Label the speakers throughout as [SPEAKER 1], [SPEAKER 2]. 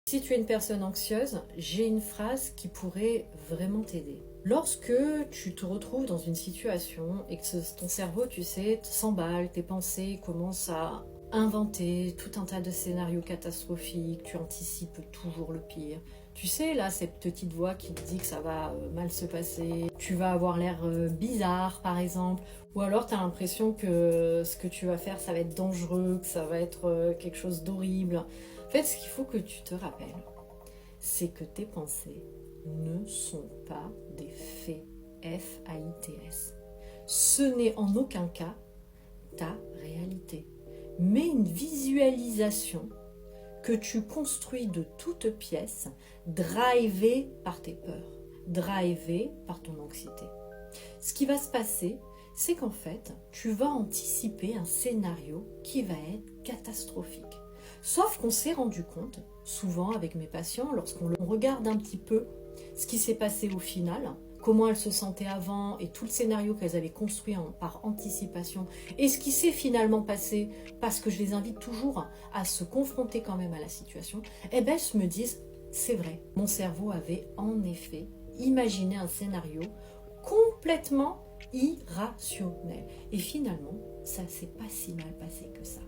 [SPEAKER 1] Si tu es une personne anxieuse, j'ai une phrase qui pourrait vraiment t'aider. Lorsque tu te retrouves dans une situation et que ton cerveau, tu sais, s'emballe, tes pensées commencent à inventer tout un tas de scénarios catastrophiques, tu anticipes toujours le pire. Tu sais, là, cette petite voix qui te dit que ça va mal se passer, tu vas avoir l'air bizarre, par exemple, ou alors tu as l'impression que ce que tu vas faire, ça va être dangereux, que ça va être quelque chose d'horrible. En fait, ce qu'il faut que tu te rappelles, c'est que tes pensées ne sont pas des faits, F-A-I-T-S. Ce n'est en aucun cas ta réalité, mais une visualisation que tu construis de toutes pièces, drivée par tes peurs, drivée par ton anxiété. Ce qui va se passer, c'est qu'en fait, tu vas anticiper un scénario qui va être catastrophique. Sauf qu'on s'est rendu compte, souvent avec mes patients, lorsqu'on regarde un petit peu ce qui s'est passé au final, comment elles se sentaient avant et tout le scénario qu'elles avaient construit par anticipation et ce qui s'est finalement passé, parce que je les invite toujours à se confronter quand même à la situation, eh bien elles me disent, c'est vrai, mon cerveau avait en effet imaginé un scénario complètement irrationnel. Et finalement, ça s'est pas si mal passé que ça.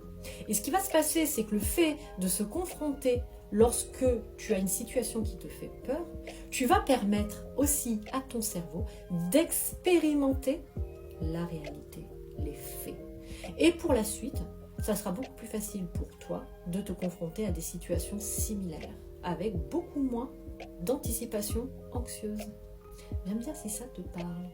[SPEAKER 1] Et ce qui va se passer, c'est que le fait de se confronter lorsque tu as une situation qui te fait peur, tu vas permettre aussi à ton cerveau d'expérimenter la réalité, les faits. Et pour la suite, ça sera beaucoup plus facile pour toi de te confronter à des situations similaires, avec beaucoup moins d'anticipation anxieuse. Viens me dire si ça te parle.